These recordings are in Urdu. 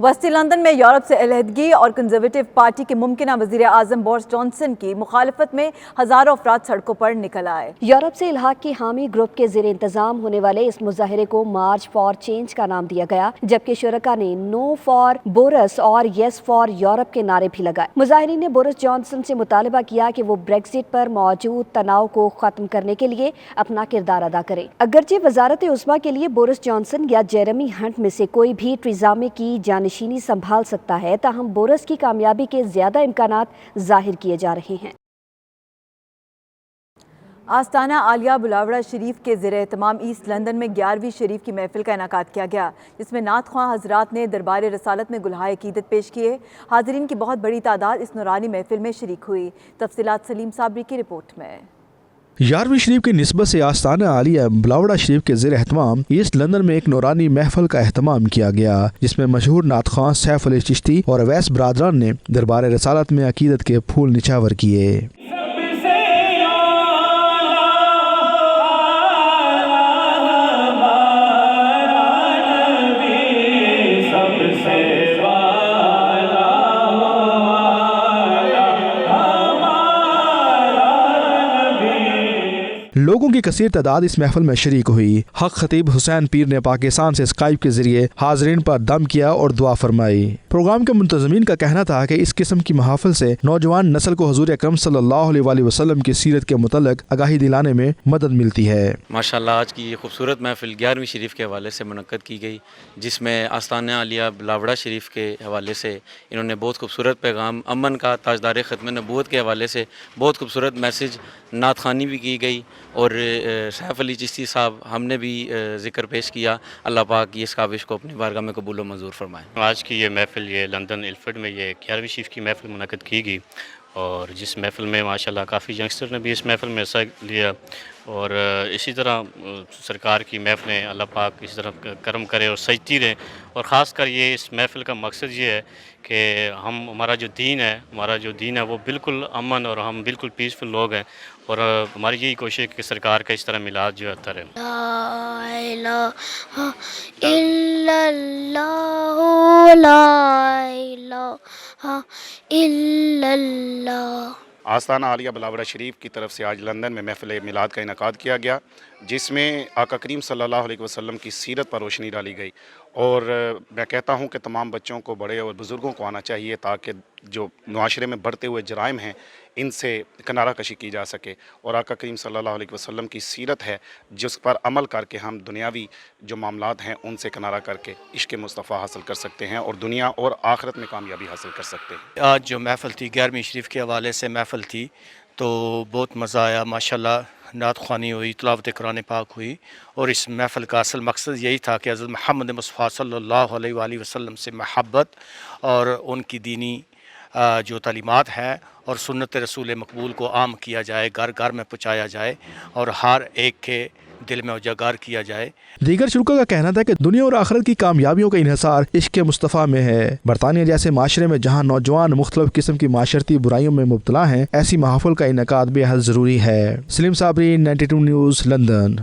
وسطی لندن میں یورپ سے علیحدگی اور کنزرویٹو پارٹی کے ممکنہ وزیر اعظم بورس جانسن کی مخالفت میں ہزاروں افراد سڑکوں پر نکل آئے۔ یورپ سے الحاق کی حامی گروپ کے زیر انتظام ہونے والے اس مظاہرے کو مارچ فار چینج کا نام دیا گیا، جبکہ شرکاء نے نو فار بورس اور یس فار یورپ کے نعرے بھی لگائے۔ مظاہرین نے بورس جانسن سے مطالبہ کیا کہ وہ بریگزٹ پر موجود تناؤ کو ختم کرنے کے لیے اپنا کردار ادا کریں۔ اگرچہ وزارت عظمیٰ کے لیے بورس جانسن یا جیرمی ہنٹ میں سے کوئی بھی ٹریزا مے کی جانشینی سنبھال سکتا ہے، تاہم بورس کی کامیابی کے زیادہ امکانات ظاہر کیے جا رہے ہیں۔ آستانہ عالیہ بلاوڑہ شریف کے زیر اہتمام ایسٹ لندن میں 11ویں شریف کی محفل کا انعقاد کیا گیا، جس میں نعت خواں حضرات نے دربار رسالت میں گلہائے عقیدت پیش کیے۔ حاضرین کی بہت بڑی تعداد اس نورانی محفل میں شریک ہوئی۔ تفصیلات سلیم صابری کی رپورٹ میں۔ 11ویں شریف کی نسبت سے آستانہ عالیہ بلاوڑہ شریف کے زیر اہتمام ایسٹ لندن میں ایک نورانی محفل کا اہتمام کیا گیا، جس میں مشہور نعت خواں سیف علی چشتی اور اویس برادران نے دربار رسالت میں عقیدت کے پھول نچھاور کیے۔ لوگوں کی کثیر تعداد اس محفل میں شریک ہوئی۔ حق خطیب حسین پیر نے پاکستان سے اسکائپ کے ذریعے حاضرین پر دم کیا اور دعا فرمائی۔ پروگرام کے منتظمین کا کہنا تھا کہ اس قسم کی محافل سے نوجوان نسل کو حضور اکرم صلی اللہ علیہ وآلہ وسلم کی سیرت کے متعلق آگاہی دلانے میں مدد ملتی ہے۔ ماشاءاللہ آج کی یہ خوبصورت محفل 11ویں شریف کے حوالے سے منعقد کی گئی، جس میں آستانہ عالیہ بلاوڑہ شریف کے حوالے سے انہوں نے بہت خوبصورت پیغام امن کا، تاجدار ختم نبوت کے حوالے سے بہت خوبصورت میسج، نعت خوانی بھی کی گئی، اور سیف علی چشتی صاحب ہم نے بھی ذکر پیش کیا۔ اللہ پاک اس کاوش کو اپنی بارگاہ میں قبول و منظور فرمائے۔ آج کی یہ محفل یہ لندن الفرڈ میں یہ 11ویں شریف کی محفل منعقد کی گئی، اور جس محفل میں ماشاءاللہ کافی ینگسٹر نے بھی اس محفل میں حصہ لیا، اور اسی طرح سرکار کی محفلیں اللہ پاک اسی طرح کرم کرے اور سجتی رہیں، اور خاص کر یہ اس محفل کا مقصد یہ ہے کہ ہمارا جو دین ہے وہ بالکل امن اور ہم بالکل پیسفل لوگ ہیں، اور ہماری یہی کوشش ہے کہ سرکار کا اس طرح میلاد جو ہوتا رہے۔ لا الہ الا اللہ، لا الہ الا اللہ۔ آستانہ عالیہ بلاوڑہ شریف کی طرف سے آج لندن میں محفل میلاد کا انعقاد کیا گیا، جس میں آقا کریم صلی اللہ علیہ وسلم کی سیرت پر روشنی ڈالی گئی، اور میں کہتا ہوں کہ تمام بچوں کو، بڑے اور بزرگوں کو آنا چاہیے تاکہ جو معاشرے میں بڑھتے ہوئے جرائم ہیں ان سے کنارہ کشی کی جا سکے، اور آقا کریم صلی اللہ علیہ وسلم کی سیرت ہے جس پر عمل کر کے ہم دنیاوی جو معاملات ہیں ان سے کنارہ کر کے عشق مصطفیٰ حاصل کر سکتے ہیں اور دنیا اور آخرت میں کامیابی حاصل کر سکتے ہیں۔ آج جو محفل تھی 11ویں شریف کے حوالے سے محفل تھی، تو بہت مزہ آیا ماشاءاللہ۔ نعت خوانی ہوئی، تلاوت قرآن پاک ہوئی، اور اس محفل کا اصل مقصد یہی تھا کہ حضرت محمد مصطفیٰ صلی اللہ علیہ وآلہ وسلم سے محبت اور ان کی دینی جو تعلیمات ہیں اور سنت رسول مقبول کو عام کیا جائے، گھر گھر میں پہنچایا جائے اور ہر ایک کے دل میں اجاگر کیا جائے۔ دیگر شرکا کا کہنا تھا کہ دنیا اور آخرت کی کامیابیوں کا انحصار عشق مصطفیٰ میں ہے۔ برطانیہ جیسے معاشرے میں جہاں نوجوان مختلف قسم کی معاشرتی برائیوں میں مبتلا ہیں، ایسی محافل کا انعقاد بے حد ضروری ہے۔ سلیم صابری، 92 نیوز، لندن۔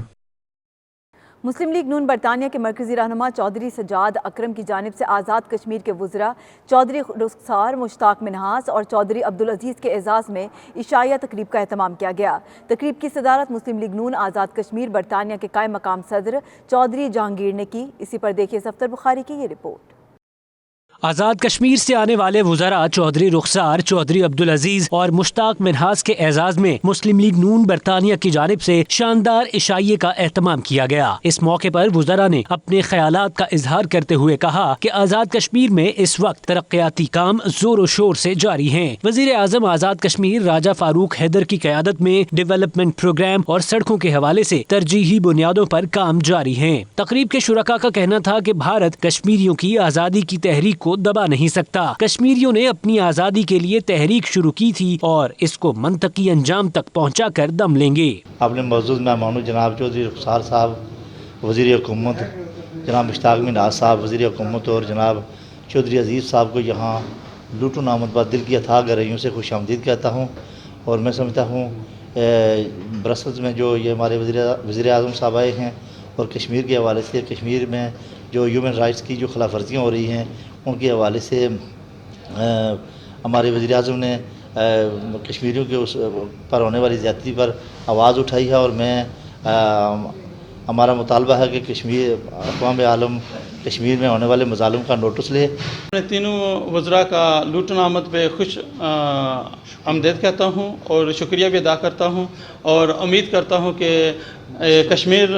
مسلم لیگ نون برطانیہ کے مرکزی رہنما چودھری سجاد اکرم کی جانب سے آزاد کشمیر کے وزراء چودھری رخسار، مشتاق منہاس اور چودھری عبدالعزیز کے اعزاز میں عشائیہ تقریب کا اہتمام کیا گیا۔ تقریب کی صدارت مسلم لیگ نون آزاد کشمیر برطانیہ کے قائم مقام صدر چودھری جہانگیر نے کی۔ اسی پر دیکھیے سفتر بخاری کی یہ رپورٹ۔ آزاد کشمیر سے آنے والے وزراء چودھری رخسار، چودھری عبدالعزیز اور مشتاق منہاس کے اعزاز میں مسلم لیگ نون برطانیہ کی جانب سے شاندار عشائیے کا اہتمام کیا گیا۔ اس موقع پر وزراء نے اپنے خیالات کا اظہار کرتے ہوئے کہا کہ آزاد کشمیر میں اس وقت ترقیاتی کام زور و شور سے جاری ہیں۔ وزیر اعظم آزاد کشمیر راجہ فاروق حیدر کی قیادت میں ڈیولپمنٹ پروگرام اور سڑکوں کے حوالے سے ترجیحی بنیادوں پر کام جاری ہیں۔ تقریب کے شرکاء کا کہنا تھا کہ بھارت کشمیریوں کی آزادی کی تحریک کو دبا نہیں سکتا۔ کشمیریوں نے اپنی آزادی کے لیے تحریک شروع کی تھی اور اس کو منطقی انجام تک پہنچا کر دم لیں گے۔ اپنے موجود مہمانوں جناب چودھری رخسار صاحب وزیر حکومت، جناب مشتاق منہاس صاحب وزیر حکومت اور جناب چودھری عزیز صاحب کو یہاں لوٹو نامت بات دل کی اتھاہ گہرائیوں سے خوش آمدید کہتا ہوں، اور میں سمجھتا ہوں برسلز میں جو یہ ہمارے وزیر اعظم صاحب آئے ہیں اور کشمیر کے حوالے سے کشمیر میں جو ہیومن رائٹس کی جو خلاف ورزیاں ہو رہی ہیں ان کے حوالے سے ہمارے وزیر اعظم نے کشمیریوں کے اس پر ہونے والی زیادتی پر آواز اٹھائی ہے، اور میں ہمارا مطالبہ ہے کہ اقوام عالم کشمیر میں ہونے والے مظالم کا نوٹس لے۔ میں تینوں وزراء کا لوٹن آمد پہ خوش آمدید کہتا ہوں اور شکریہ بھی ادا کرتا ہوں، اور امید کرتا ہوں کہ کشمیر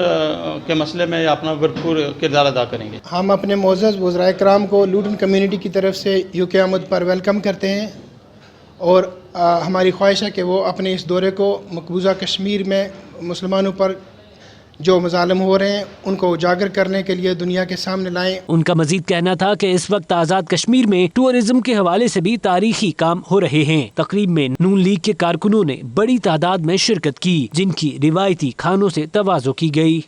کے مسئلے میں اپنا بھرپور کردار ادا کریں گے۔ ہم اپنے معزز وزراء کرام کو لوٹن کمیونٹی کی طرف سے UK آمد پر ویلکم کرتے ہیں، اور ہماری خواہش ہے کہ وہ اپنے اس دورے کو مقبوضہ کشمیر میں مسلمانوں پر جو مظالم ہو رہے ہیں ان کو اجاگر کرنے کے لیے دنیا کے سامنے لائیں۔ ان کا مزید کہنا تھا کہ اس وقت آزاد کشمیر میں ٹورزم کے حوالے سے بھی تاریخی کام ہو رہے ہیں۔ تقریب میں نون لیگ کے کارکنوں نے بڑی تعداد میں شرکت کی، جن کی روایتی کھانوں سے تواضع کی گئی۔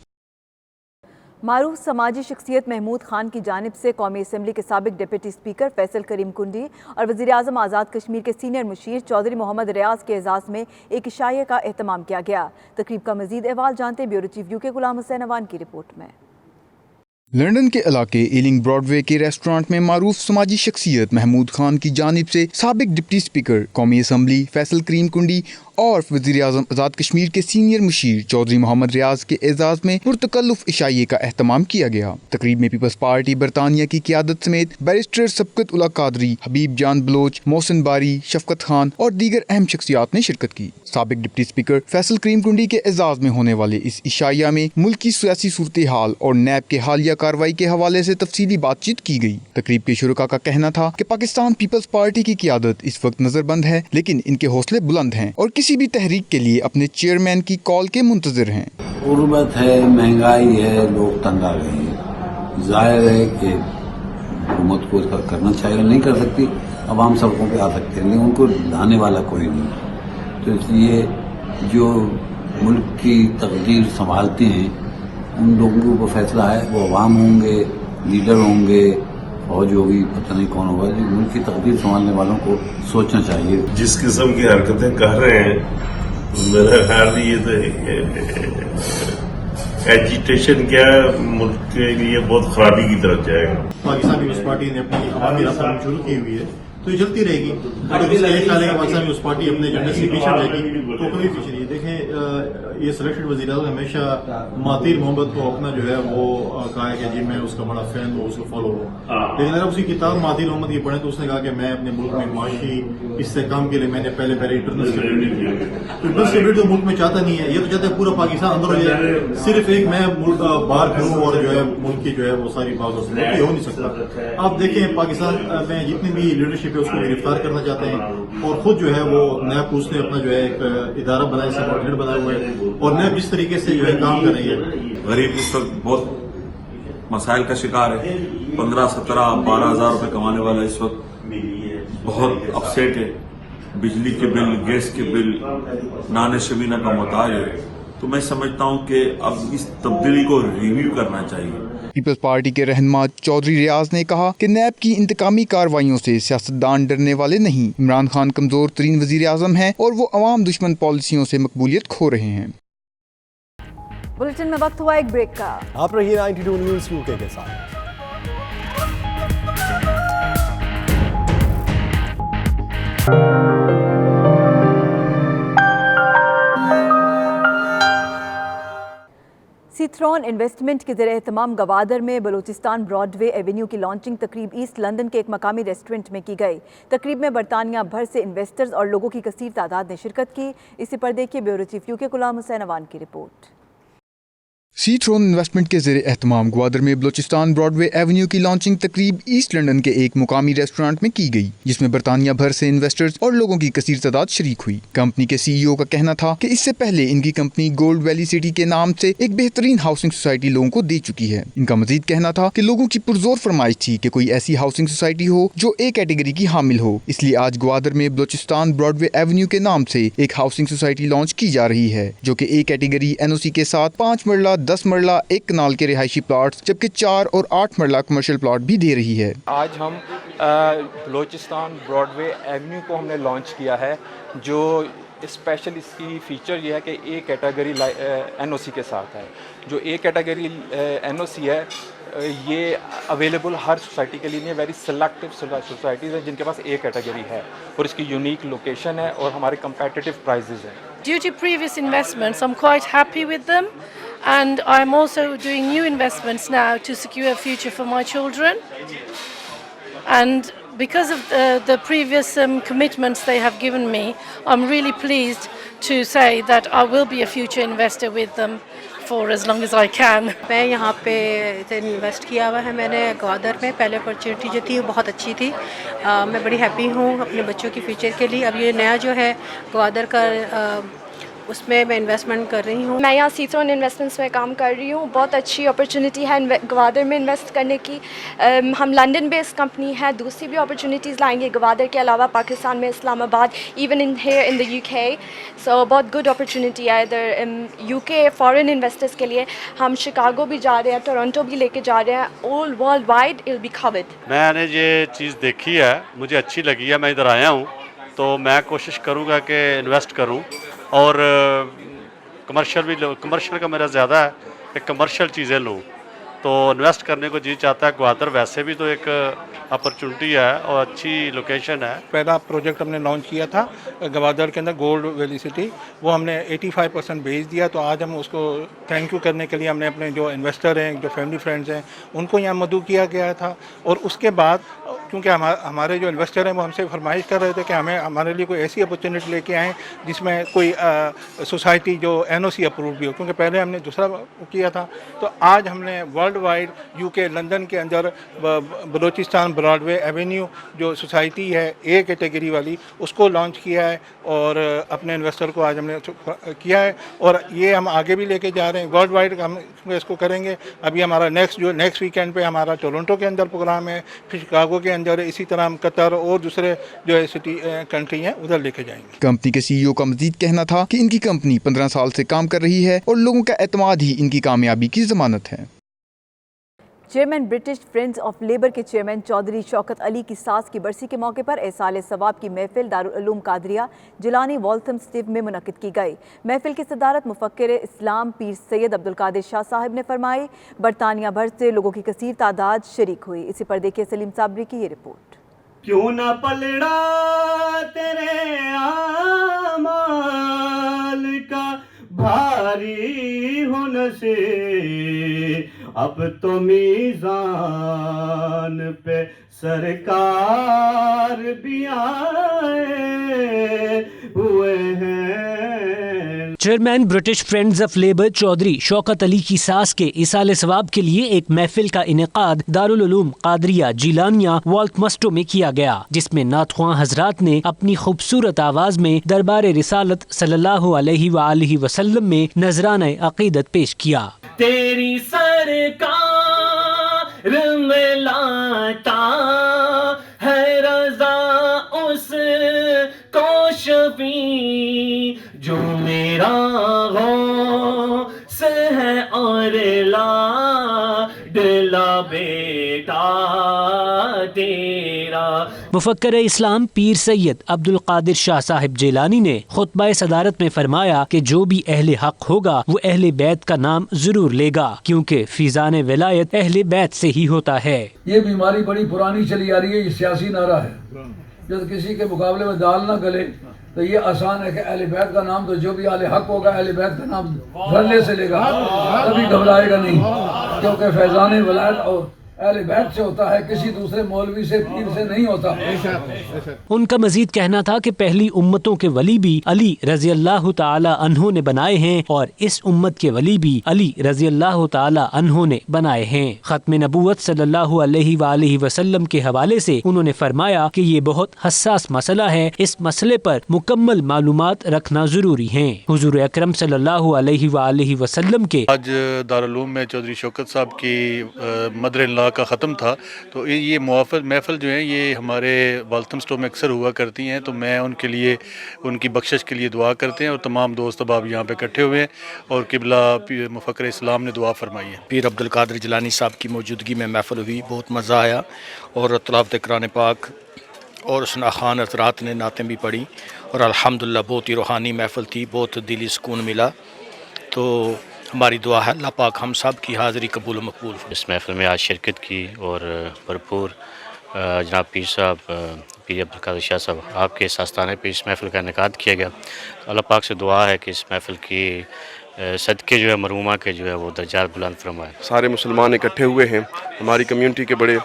معروف سماجی شخصیت محمود خان کی جانب سے قومی اسمبلی کے سابق ڈپٹی اسپیکر فیصل کریم کنڈی اور وزیر اعظم آزاد کشمیر کے سینئر مشیر چودھری محمد ریاض کے اعزاز میں ایک عشائیہ کا اہتمام کیا گیا۔ تقریب کا مزید احوال جانتے ہیں بیورو چیف UK غلام حسین اوان کی رپورٹ میں۔ لندن کے علاقے ایلنگ براڈ وے کے ریسٹورانٹ میں معروف سماجی شخصیت محمود خان کی جانب سے سابق ڈپٹی اسپیکر قومی اسمبلی فیصل کریم کنڈی اور وزیر اعظم آزاد کشمیر کے سینئر مشیر چودھری محمد ریاض کے اعزاز میں پرتکلف عشائیے کا اہتمام کیا گیا۔ تقریب میں پیپلز پارٹی برطانیہ کی قیادت سمیت بیرسٹر سبقت اللہ قادری، حبیب جان بلوچ، محسن باری، شفقت خان اور دیگر اہم شخصیات نے شرکت کی۔ سابق ڈپٹی اسپیکر فیصل کریم کنڈی کے اعزاز میں ہونے والے اس عشائیہ میں ملکی سیاسی صورتحال اور نیب کے حالیہ کارروائی کے حوالے سے تفصیلی بات چیت کی گئی۔ تقریب کے شرکاء کا کہنا تھا کہ پاکستان پیپلز پارٹی کی قیادت اس وقت نظر بند ہے، لیکن ان کے حوصلے بلند ہیں اور کسی بھی تحریک کے لیے اپنے چیئرمین کی کال کے منتظر ہیں۔ غربت ہے، مہنگائی ہے، لوگ تنگ آ گئے ہیں۔ ظاہر ہے کہ حکومت کو اس کا کرنا چاہیے، نہیں کر سکتی، عوام سڑکوں پہ آ سکتے ہیں لیکن ان کو لانے والا کوئی نہیں۔ تو اس لیے جو ملک کی تقدیر سنبھالتے ہیں ان لوگوں کے اوپر فیصلہ ہے، وہ عوام ہوں گے، لیڈر ہوں گے، فوج ہوگی، پتہ نہیں کون ہوگا، لیکن ملک کی تقدیر سنبھالنے والوں کو سوچنا چاہیے۔ جس قسم کی حرکتیں کر رہے ہیں میرا خیال یہ تو ایجیٹیشن کیا ملک کے لیے بہت خرابی کی طرف جائے گا۔ پاکستان پیپلز پارٹی نے اپنی عوامی رسم شروع کی ہوئی ہے تو یہ چلتی رہے گی، اگر اس کا ایک خیال ہے کہ پاکستان پیپلز پارٹی اپنے ایجنڈے سے پیچھے جائے گی تو کبھی پیچھے نہیں۔ دیکھیں یہ سلیکٹڈ وزیر اعظم ہمیشہ مہاتیر محمد کو اپنا جو ہے وہ کہا ہے کہ جی میں اس کا بڑا فین ہوں، اس کو فالو ہوں، لیکن اگر اس کی کتاب مہاتیر محمد کی پڑھیں تو اس نے کہا کہ میں اپنے ملک میں معاشی استحکام کے لیے میں نے پہلے انٹرنل اسٹیبلٹی کی، تو انٹرنل اسٹیبلٹی تو ملک میں چاہتا نہیں ہے، یہ تو چاہتا ہے پورا پاکستان اندر ہو جائے، صرف ایک میں ملک باہر کروں اور جو ہے ملک کی جو ہے وہ ساری بات یہ ہو نہیں سکتا۔ آپ دیکھیں پاکستان میں جتنی بھی لیڈرشپ ہے اس کو گرفتار کرنا چاہتے ہیں اور خود جو ہے وہ نیب اس نے اپنا جو ہے ایک ادارہ بنایا، سیکریٹریٹ بنایا ہوا ہے اور نیب جس طریقے سے جو ہے کام کر رہی ہے۔ غریب اس وقت بہت مسائل کا شکار ہے، 15, 17, 12 ہزار روپے کمانے والا اس وقت بہت اپسیٹ ہے، بجلی کے بل، گیس کے بل، نان شبینہ کا محتاج ہے۔ تو میں سمجھتا ہوں کہ اب اس تبدیلی کو ریویو کرنا چاہیے۔ پیپلز پارٹی کے رہنما چودھری ریاض نے کہا کہ نیب کی انتقامی کارروائیوں سے سیاستدان ڈرنے والے نہیں۔ عمران خان کمزور ترین وزیر اعظم ہیں اور وہ عوام دشمن پالیسیوں سے مقبولیت کھو رہے ہیں۔ بلٹن میں وقت ہوا ایک بریک کا۔ آپ رہیے 92 نیوز UK کے ساتھ۔ سیتھرون انویسٹمنٹ کے زیر اہتمام گوادر میں بلوچستان براڈ وے ایونیو کی لانچنگ تقریب ایسٹ لندن کے ایک مقامی ریسٹورنٹ میں کی گئی۔ تقریب میں برطانیہ بھر سے انویسٹرز اور لوگوں کی کثیر تعداد نے شرکت کی۔ اسی پر دیکھیے بیورو چیف UK غلام حسین اوان کی رپورٹ۔ سیتھرون انویسٹمنٹ کے زیر اہتمام گوادر میں بلوچستان براڈ وے ایونیو کی لانچنگ تقریب ایسٹ لندن کے ایک مقامی ریسٹورانٹ میں کی گئی، جس میں برطانیہ بھر سے انویسٹرز اور لوگوں کی کثیر تعداد شریک ہوئی۔ کمپنی کے CEO کا کہنا تھا کہ اس سے پہلے ان کی کمپنی گولڈ ویلی سٹی کے نام سے ایک بہترین ہاؤسنگ سوسائٹی لوگوں کو دے چکی ہے۔ ان کا مزید کہنا تھا کہ لوگوں کی پرزور فرمائش تھی کہ کوئی ایسی ہاؤسنگ سوسائٹی ہو جو A کیٹیگری کی حامل ہو، اس لیے آج گوادر میں بلوچستان براڈ وے ایونیو کے نام سے ایک ہاؤسنگ سوسائٹی لانچ کی جا رہی ہے، جو کہ A کیٹیگری NOC کے ساتھ 5 مرلہ 10 مرلہ ایک کنال کے رہائشی پلاٹس جبکہ 4 اور 8 مرلہ کمرشل پلاٹ بھی دے رہی ہے۔ آج ہم بلوچستان براڈ وے ایونیو کو ہم نے لانچ کیا ہے، جو اسپیشل اس کی فیچر یہ ہے کہ اے کیٹیگری NOC کے ساتھ ہے. جو اے کیٹیگری NOC ہے یہ اویلیبل ہر سوسائٹی کے لیے نہیں ہے. ویری سلیکٹو سوسائٹیز ہیں جن کے پاس اے کیٹیگری ہے اور اس کی یونیک لوکیشن ہے اور ہمارے کمپیٹیٹو پرائزز ہیں. Due to previous investments, I'm quite happy with them, and I'm also doing new investments now to secure a future for my children. And because of the previous commitments they have given me, I'm really pleased to say that I will be a future investor with them for as long as I can. میں یہاں پہ انویسٹ کیا ہوا ہے میں نے گوادر میں. پہلے اپرچونیٹی جو تھی وہ بہت اچھی تھی. میں بڑی ہیپی ہوں اپنے بچوں کی فیوچر کے لیے. اب یہ نیا جو ہے گوادر کا اس میں انویسٹمنٹ کر رہی ہوں. میں یہاں سیترون انویسٹمنٹس میں کام کر رہی ہوں. بہت اچھی اپرچونیٹی ہے گوادر میں انویسٹ کرنے کی. ہم لنڈن بیسڈ کمپنی ہے, دوسری بھی اپرچونیٹیز لائیں گے گوادر کے علاوہ پاکستان میں, اسلام آباد, ایون ان دا UK. سو بہت گڈ اپرچونیٹی ہے ادھر UK فارن انویسٹرس کے لیے. ہم شکاگو بھی جا رہے ہیں, ٹورنٹو بھی لے کے جا رہے ہیں. All worldwide it will be covered. میں نے یہ چیز دیکھی ہے, مجھے اچھی لگی ہے, میں ادھر آیا ہوں تو میں کوشش کروں گا کہ انویسٹ کروں. اور کمرشل کا میرا زیادہ ہے کہ کمرشل چیزیں لوں, تو انویسٹ کرنے کو جی چاہتا ہے. گوادر ویسے بھی تو ایک اپرچونٹی ہے اور اچھی لوکیشن ہے. پہلا پروجیکٹ ہم نے لانچ کیا تھا گوادر کے اندر, گولڈ ویلی سٹی. وہ ہم نے 85% بیچ دیا. تو آج ہم اس کو تھینک یو کرنے کے لیے ہم نے اپنے جو انویسٹر ہیں, جو فیملی فرینڈز ہیں, ان کو یہاں مدعو کیا گیا تھا. اور اس کے بعد کیونکہ ہمارے جو انویسٹر ہیں وہ ہم سے فرمائش کر رہے تھے کہ ہمارے لیے کوئی ایسی اپرچونیٹی لے کے آئیں جس میں کوئی سوسائٹی جو NOC اپرووڈ بھی ہو, کیونکہ پہلے ہم نے دوسرا کیا تھا. تو آج ہم نے ورلڈ وائڈ UK لندن کے اندر بلوچستان براڈ وے ایونیو جو سوسائٹی ہے اے کیٹیگری والی, اس کو لانچ کیا ہے. اور اپنے انویسٹر کو آج ہم نے کیا ہے, اور یہ ہم آگے بھی لے کے جا رہے ہیں. ورلڈ وائڈ ہم اس کو کریں گے. ابھی ہمارا نیکسٹ ویکینڈ پہ ہمارا ٹورنٹو کے اندر پروگرام ہے, پھر شکاگو کے اندر, اسی طرح ہم قطر اور دوسرے جو سٹی کنٹری ہیں ادھر لے کے جائیں گے. کمپنی کے CEO کا مزید کہنا تھا کہ ان کی کمپنی 15 سال سے کام کر رہی ہے اور لوگوں کا اعتماد ہی ان کی کامیابی کی ضمانت ہے. Chairman British Friends of labour کے چیئرمین چودھری شوکت علی کی ساس کی برسی کے موقع پر احصال ثواب کی محفل دارالعلوم قادریہ جیلانی والتھم اسٹیو میں منعقد کی گئی. محفل کی صدارت مفکر اسلام پیر سید عبدالقادر شاہ صاحب نے فرمائی. برطانیہ بھر سے لوگوں کی کثیر تعداد شریک ہوئی. اسی پر دیکھیے سلیم صابری کی یہ رپورٹ. کیوں نہ پلڑا تیرے اعمال کا بھاری ہونے سے, اب تو میزان پہ سرکار بھی آئے ہوئے ہیں. Chairman British Friends of Labour Chaudhry Shaukat Ali کی ساس کے ایصال ثواب کے لیے ایک محفل کا انعقاد دارالعلوم قادریہ جیلانیہ والتھمسٹو میں کیا گیا, جس میں نعت خواں حضرات نے اپنی خوبصورت آواز میں دربار رسالت صلی اللہ علیہ وآلہ وسلم میں نذرانہ عقیدت پیش کیا. تیری سرکار میں لاتا ہے رضا اس کو شفیع جو میرا غوث ہے اور لا ڈلا بیٹا تیرا. مفکر اسلام پیر سید عبدالقادر شاہ صاحب جیلانی نے خطبہ صدارت میں فرمایا کہ جو بھی اہل حق ہوگا وہ اہل بیت کا نام ضرور لے گا, کیونکہ فیضان ولایت اہل بیت سے ہی ہوتا ہے. یہ بیماری بڑی پرانی چلی آ رہی ہے, یہ سیاسی نعرہ ہے. جب کسی کے مقابلے میں دال نہ گلے تو یہ آسان ہے کہ اہل بیت کا نام, تو جو بھی اہل حق ہوگا اہل بیت کا نام دھڑلے سے لے گا, کبھی گھبرائے گا نہیں, کیونکہ فیضان ولایت اور اہل بیت سے ہوتا ہے, کسی دوسرے مولوی سے پیر سے نہیں ہوتا. ان کا مزید کہنا تھا کہ پہلی امتوں کے ولی بھی علی رضی اللہ تعالی عنہ نے بنائے ہیں اور اس امت کے ولی بھی علی رضی اللہ تعالی عنہ نے بنائے ہیں. ختم نبوت صلی اللہ علیہ وآلہ وسلم کے حوالے سے انہوں نے فرمایا کہ یہ بہت حساس مسئلہ ہے, اس مسئلے پر مکمل معلومات رکھنا ضروری ہیں. حضور اکرم صلی اللہ علیہ وآلہ وسلم کے آج دارالعلوم میں چودھری شوکت صاحب کی مدر کا ختم تھا, تو یہ محفل جو ہیں یہ ہمارے والتھمسٹو میں اکثر ہوا کرتی ہیں, تو میں ان کے لیے ان کی بخشش کے لیے دعا کرتے ہیں, اور تمام دوست احباب یہاں پہ اکٹھے ہوئے ہیں اور قبلہ مفکر اسلام نے دعا فرمائی ہے. پیر عبدالقادر جیلانی صاحب کی موجودگی میں محفل ہوئی, بہت مزہ آیا, اور تلاوت قرآن پاک اور اسنا خان حضرات نے نعتیں بھی پڑھی اور الحمدللہ بہت ہی روحانی محفل تھی, بہت دلی سکون ملا. تو ہماری دعا ہے اللہ پاک ہم سب کی حاضری قبول و مقبول. اس محفل میں آج شرکت کی اور بھرپور جناب پیر صاحب پیر عبدالقادر شاہ صاحب آپ کے آستانے پہ اس محفل کا انعقاد کیا گیا. اللہ پاک سے دعا ہے کہ اس محفل کی صدقے جو ہے مرحومہ کے جو ہے وہ درجات بلند فرمائے. سارے مسلمان اکٹھے ہوئے ہیں. ہماری کمیونٹی کے بڑے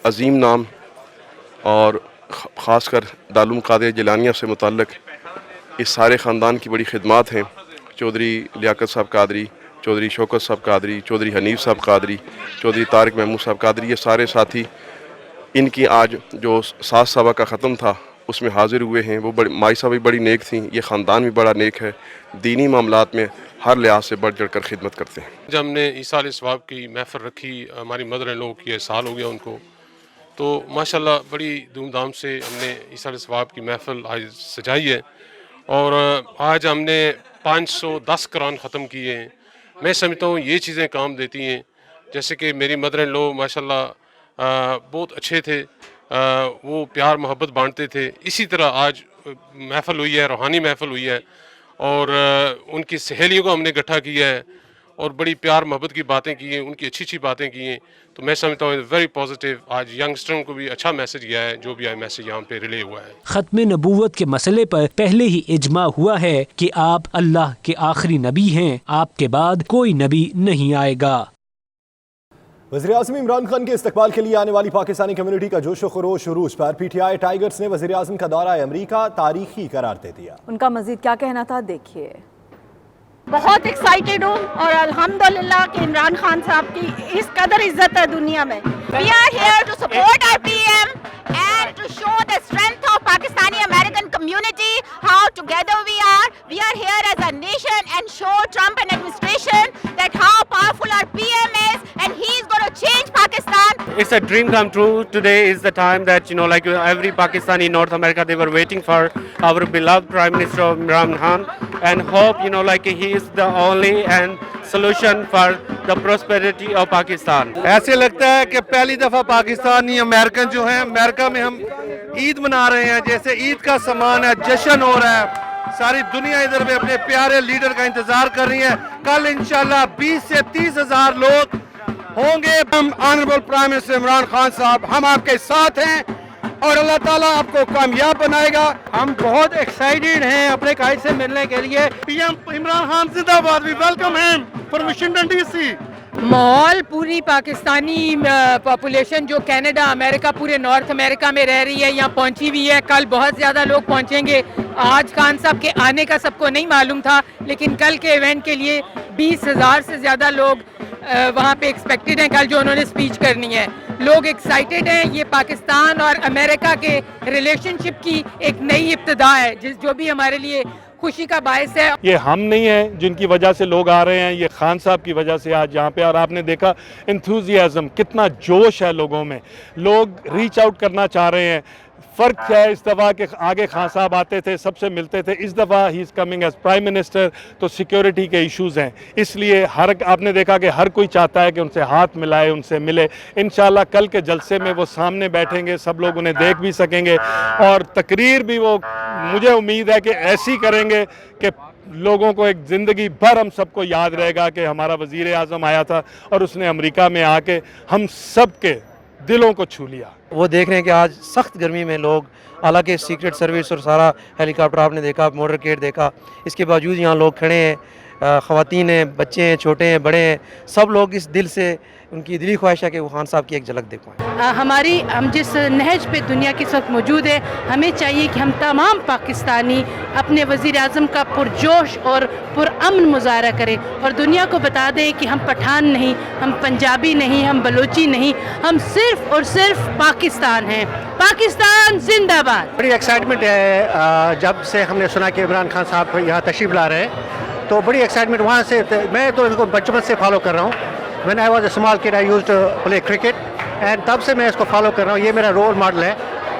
عظیم نام اور خاص کر دارالعلوم قادریہ جیلانیہ سے متعلق اس سارے خاندان کی بڑی خدمات ہیں. چودھری لیاقت صاحب قادری, چودھری شوکت صاحب قادری, چودھری حنیف صاحب قادری, چودھری طارق محمود صاحب قادری, یہ سارے ساتھی ان کی آج جو 7 سوا کا ختم تھا اس میں حاضر ہوئے ہیں. وہ مائی صاحب بھی بڑی نیک تھیں, یہ خاندان بھی بڑا نیک ہے, دینی معاملات میں ہر لحاظ سے بڑھ چڑھ کر خدمت کرتے ہیں. جب ہم نے ایصال ثواب کی محفل رکھی, ہماری مدر ان لوگوں کی سال ہو گیا ان کو, تو ماشاءاللہ بڑی دھوم دھام سے ہم نے ایصال ثواب کی محفل آج سجائی ہے اور آج ہم نے 510 قرآن ختم کیے ہیں. میں سمجھتا ہوں یہ چیزیں کام دیتی ہیں. جیسے کہ میری مدر ان لو ماشاءاللہ بہت اچھے تھے, وہ پیار محبت بانٹتے تھے. اسی طرح آج محفل ہوئی ہے, روحانی محفل ہوئی ہے اور ان کی سہیلیوں کو ہم نے اکٹھا کیا ہے اور بڑی پیار محبت کی باتیں کی ہیں, ان کی اچھی اچھی باتیں کی ہیں. تو میں سمجھتا ہوں ویری پازیٹیو. آج ینگسٹروں کو بھی اچھا میسج گیا ہے, جو بھی آیا میسج یہاں پہ ریلے ہوا ہے. ختم نبوت کے مسئلے پر پہلے ہی اجماع ہوا ہے کہ آپ اللہ کے آخری نبی ہیں, آپ کے بعد کوئی نبی نہیں آئے گا. وزیراعظم عمران خان کے استقبال کے لیے آنے والی پاکستانی کمیونٹی کا جوش و خروش عروج پر. پی ٹی آئی ٹائیگرز نے وزیراعظم کا دورہ امریکہ تاریخی قرار دے دیا. ان کا مزید کیا کہنا تھا, دیکھیے. بہت ایکسائٹیڈ ہوں اور الحمدللہ کہ عمران خان صاحب کی اس قدر عزت ہے دنیا میں. We are here to support our PM and to show the strength of Pakistani American community, how together we are. We are here as a nation and show Trump and administration that how powerful our PM is and he is going to change Pakistan. It's a dream come true. Today is the time that, like every Pakistani in North America, they were waiting for our beloved Prime Minister Imran Khan and hope, he is the only and solution for the prosperity of Pakistan. ایسے لگتا ہے کہ پہلی دفعہ پاکستانی امریکن جو ہیں, امریکہ میں ہم عید منا رہے ہیں, جیسے عید کا سامان ہے, جشن ہو رہا ہے. ساری دنیا ادھر میں اپنے پیارے لیڈر کا انتظار کر رہی ہے. کل انشاءاللہ 20 سے 30 ہزار لوگ ہوں گے. ہم honourable prime minister Imran Khan صاحب, ہم آپ کے ساتھ ہیں اور اللہ تعالیٰ آپ کو کامیاب بنائے گا. ہم بہت ایکسائٹیڈ ہیں اپنے قائد سے ملنے کے لیے. پی ایم عمران خان زندہ باد. We welcome him from Washington D C. ماحول پوری پاکستانی پاپولیشن جو کینیڈا, امریکہ, پورے نارتھ امریکہ میں رہ رہی ہے, یہاں پہنچی ہوئی ہے. کل بہت زیادہ لوگ پہنچیں گے. آج خان صاحب کے آنے کا سب کو نہیں معلوم تھا, لیکن کل کے ایونٹ کے لیے 20,000 سے زیادہ لوگ وہاں پہ ایکسپیکٹڈ ہیں کل جو انہوں نے سپیچ کرنی ہے. لوگ ایکسائٹیڈ ہیں. یہ پاکستان اور امریکہ کے ریلیشن شپ کی ایک نئی ابتدا ہے, جو بھی ہمارے لیے خوشی کا باعث ہے. یہ ہم نہیں ہیں جن کی وجہ سے لوگ آ رہے ہیں, یہ خان صاحب کی وجہ سے آج یہاں پہ. اور آپ نے دیکھا انتھوزیازم, کتنا جوش ہے لوگوں میں, لوگ ریچ آؤٹ کرنا چاہ رہے ہیں. فرق ہے اس دفعہ کہ آگے خان صاحب آتے تھے, سب سے ملتے تھے. اس دفعہ he is coming as prime minister, تو سیکیورٹی کے ایشوز ہیں, اس لیے آپ نے دیکھا کہ ہر کوئی چاہتا ہے کہ ان سے ہاتھ ملائے, ان سے ملے. انشاءاللہ کل کے جلسے میں وہ سامنے بیٹھیں گے, سب لوگ انہیں دیکھ بھی سکیں گے اور تقریر بھی وہ مجھے امید ہے کہ ایسی کریں گے کہ لوگوں کو ایک زندگی بھر ہم سب کو یاد رہے گا کہ ہمارا وزیر اعظم آیا تھا اور اس نے امریکہ میں آ کے ہم سب کے دلوں کو چھو لیا. وہ دیکھ رہے ہیں کہ آج سخت گرمی میں لوگ, حالانکہ سیکرٹ سروس اور سارا ہیلی کاپٹر آپ نے دیکھا, موٹر کیٹ دیکھا, اس کے باوجود یہاں لوگ کھڑے ہیں, خواتین ہیں, بچے ہیں, چھوٹے ہیں, بڑے ہیں, سب لوگ اس دل سے ان کی دلی خواہش ہے کہ وہ خان صاحب کی ایک جھلک دیکھ پائیں. ہم جس نہج پہ دنیا کے وقت موجود ہے, ہمیں چاہیے کہ ہم تمام پاکستانی اپنے وزیر اعظم کا پرجوش اور پرامن مظاہرہ کریں اور دنیا کو بتا دیں کہ ہم پٹھان نہیں, ہم پنجابی نہیں, ہم بلوچی نہیں, ہم صرف اور صرف پاکستان ہیں. پاکستان زندہ باد. بڑی ایکسائٹمنٹ ہے جب سے ہم نے سنا کہ عمران خان صاحب یہاں تشریف لا رہے ہیں, تو بڑی ایکسائٹمنٹ وہاں سے. میں تو اس کو بچپن سے فالو کر رہا ہوں. When I was a small kid, I used to play cricket, and تب سے میں اس کو فالو کر رہا ہوں. یہ میرا رول ماڈل ہے,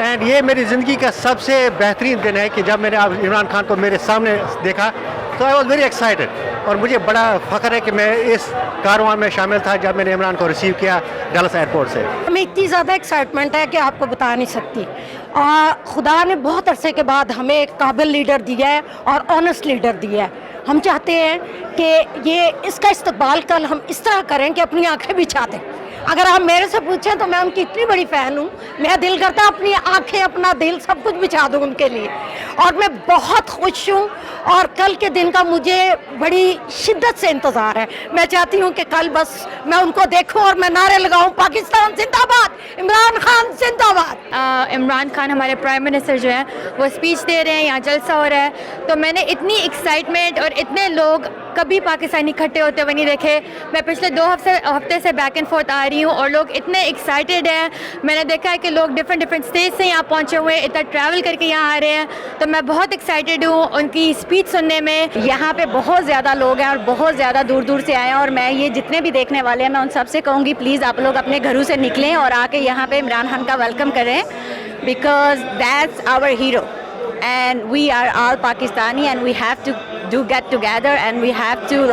اینڈ یہ میری زندگی کا سب سے بہترین دن ہے کہ جب میں نے عمران خان کو میرے سامنے دیکھا, تو I was very excited. اور مجھے بڑا فخر ہے کہ میں اس کارواں میں شامل تھا جب میں نے عمران کو ریسیو کیا ڈلس ایئرپورٹ سے. ہمیں اتنی زیادہ ایکسائٹمنٹ ہے کہ آپ کو بتا نہیں سکتی. خدا نے بہت عرصے کے بعد ہمیں ایک قابل لیڈر دیا ہے اور آنیسٹ لیڈر دیا ہے. ہم چاہتے ہیں کہ اس کا استقبال کل ہم اس طرح کریں کہ اپنی آنکھیں بچھا دیں. اگر آپ میرے سے پوچھیں تو میں ان کی اتنی بڑی فین ہوں, میرا دل کرتا ہے اپنی آنکھیں اپنا دل سب کچھ بچھا دوں ان کے لیے. اور میں بہت خوش ہوں اور کل کے دن کا مجھے بڑی شدت سے انتظار ہے. میں چاہتی ہوں کہ کل بس میں ان کو دیکھوں اور میں نعرے لگاؤں پاکستان زندہ باد, عمران خان زندہ باد. عمران خان ہمارے پرائم منسٹر جو ہیں وہ اسپیچ دے رہے ہیں, یہاں جلسہ ہو رہا ہے, تو میں نے اتنی ایکسائٹمنٹ اور اتنے لوگ کبھی پاکستانی اکٹھے ہوتے ہوئے نہیں دیکھے. میں پچھلے 2 ہفتے سے بیک اینڈ فورتھ آ رہی ہوں اور لوگ اتنے ایکسائٹیڈ ہیں. میں نے دیکھا ہے کہ لوگ ڈفرینٹ اسٹیٹ سے یہاں پہنچے ہوئے, اتنا ٹریول کر کے یہاں آ رہے ہیں, تو میں بہت ایکسائٹیڈ ہوں ان کی اسپیچ سننے میں. یہاں پہ بہت زیادہ لوگ ہیں اور بہت زیادہ دور دور سے آئے ہیں, اور میں یہ جتنے بھی دیکھنے والے ہیں میں ان سب سے کہوں گی پلیز آپ لوگ اپنے گھروں سے نکلیں اور آ کے یہاں پہ عمران خان کا ویلکم کریں, because that's our hero and we are all Pakistani and we have to get together and we have to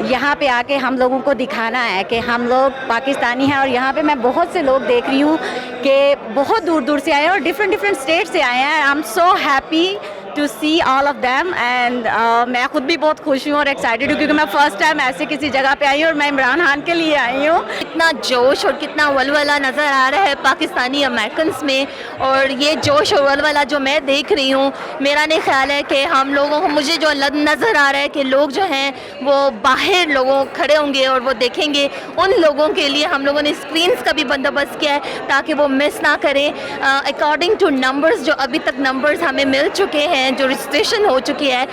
یہاں پہ آ کے ہم لوگوں کو دکھانا ہے کہ ہم لوگ پاکستانی ہیں. اور یہاں پہ میں بہت سے لوگ دیکھ رہی ہوں کہ بہت دور دور سے آئے ہیں اور ڈفرینٹ اسٹیٹ سے آئے ہیں. I am so happy to see all of them and میں خود بھی بہت خوش ہوں اور ایکسائٹیڈ ہوں کیونکہ میں فرسٹ ٹائم ایسے کسی جگہ پہ آئی ہوں اور میں عمران خان کے لیے آئی ہوں. کتنا جوش اور کتنا ولولہ نظر آ رہا ہے پاکستانی امریکنس میں, اور یہ جوش اور ولولہ جو میں دیکھ رہی ہوں, میرا نہیں خیال ہے کہ ہم لوگوں کو, مجھے جو نظر آ رہا ہے کہ لوگ جو ہیں وہ باہر لوگوں کھڑے ہوں گے اور وہ دیکھیں گے. ان لوگوں کے لیے ہم لوگوں نے اسکرینس کا بھی بندوبست کیا ہے تاکہ وہ مس نہ کریں. اکارڈنگ ٹو نمبرز, جو ابھی تک نمبرز ہمیں مل چکے ہیں, جو رجسٹریشن ہو چکی ہے,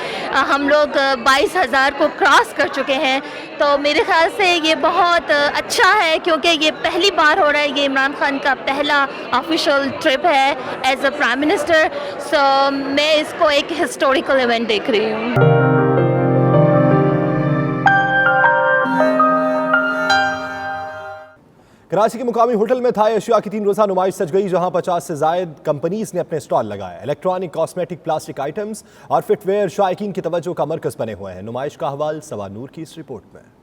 ہم لوگ 22,000 کو کراس کر چکے ہیں. تو میرے خیال سے یہ بہت اچھا ہے کیونکہ یہ پہلی بار ہو رہا ہے, یہ عمران خان کا پہلا آفیشیل ٹرپ ہے ایز اے پرائم منسٹر. سو میں اس کو ایک ہسٹوریکل ایونٹ دیکھ رہی ہوں. کراچی کے مقامی ہوٹل میں تھائی اشیاء کی 3 روزہ نمائش سج گئی, جہاں 50 سے زائد کمپنیز نے اپنے اسٹال لگائے. الیکٹرانک, کاسمیٹک, پلاسٹک آئٹمز اور فٹ ویئر شائقین کی توجہ کا مرکز بنے ہوئے ہیں. نمائش کا حوال سوا نور کی اس رپورٹ میں.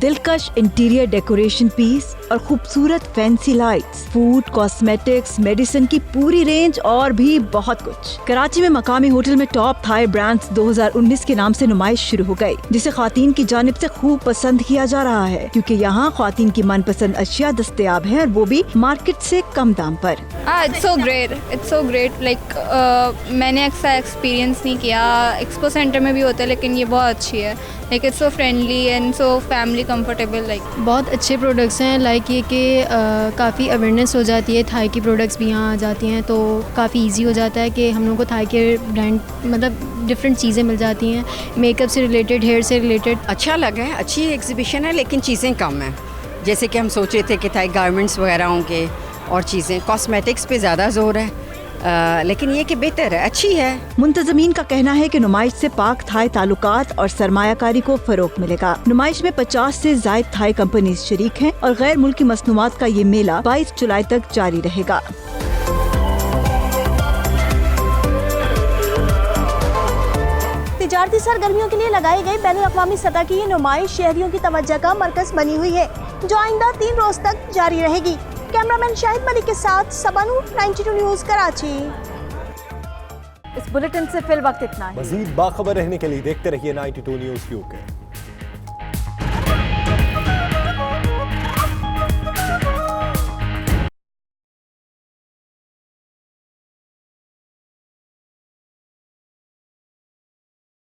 دلکش انٹیریئر ڈیکوریشن پیس اور خوبصورت fancy lights, food, cosmetics, medicine کی پوری رینج اور بھی بہت کچھ. کراچی میں مقامی ہوٹل میں ٹاپ تھائی برانڈز 2019 کے نام سے نمائش شروع ہو گئی, جسے خواتین کی جانب سے خوب پسند کیا جا رہا ہے کیونکہ یہاں خواتین کی من پسند اشیاء دستیاب ہیں اور وہ بھی مارکیٹ سے کم دام پر. It's so great. Like میں نے ایسا ایکسپیرینس نہیں کیا, ایکسپو سینٹر میں بھی ہوتا ہے لیکن یہ بہت اچھی ہے. Like it's so friendly and so family comfortable. Like بہت اچھے پروڈکٹس ہیں, لائک یہ کہ کافی اویئرنیس ہو جاتی ہے, تھائی کی پروڈکٹس بھی یہاں آ جاتی ہیں تو کافی ایزی ہو جاتا ہے کہ ہم لوگوں کو تھائی کے برانڈ مطلب ڈفرینٹ چیزیں مل جاتی ہیں, میک اپ سے ریلیٹڈ, ہیئر سے ریلیٹڈ. اچھا لگا ہے, اچھی ایگزیبیشن ہے لیکن چیزیں کم ہیں. جیسے کہ ہم سوچ رہے تھے کہ تھائی گارمنٹس وغیرہ ہوں گے اور چیزیں, کاسمیٹکس پہ زیادہ زور ہے, لیکن یہ کہ بہتر ہے, اچھی ہے. منتظمین کا کہنا ہے کہ نمائش سے پاک تھائی تعلقات اور سرمایہ کاری کو فروغ ملے گا. نمائش میں 50 سے زائد تھائی کمپنیز شریک ہیں اور غیر ملکی مصنوعات کا یہ میلہ 22 جولائی تک جاری رہے گا. تجارتی سرگرمیوں کے لیے لگائی گئی بین الاقوامی سطح کی یہ نمائش شہریوں کی توجہ کا مرکز بنی ہوئی ہے, جو آئندہ 3 روز تک جاری رہے گی. کیمرامین شاہد ملک کے ساتھ سبا نور, 92 نیوز کراچی. اس بلیٹن سے فی الوقت اتنا ہے. مزید باخبر رہنے کے لیے دیکھتے رہیے 92 نیوز UK.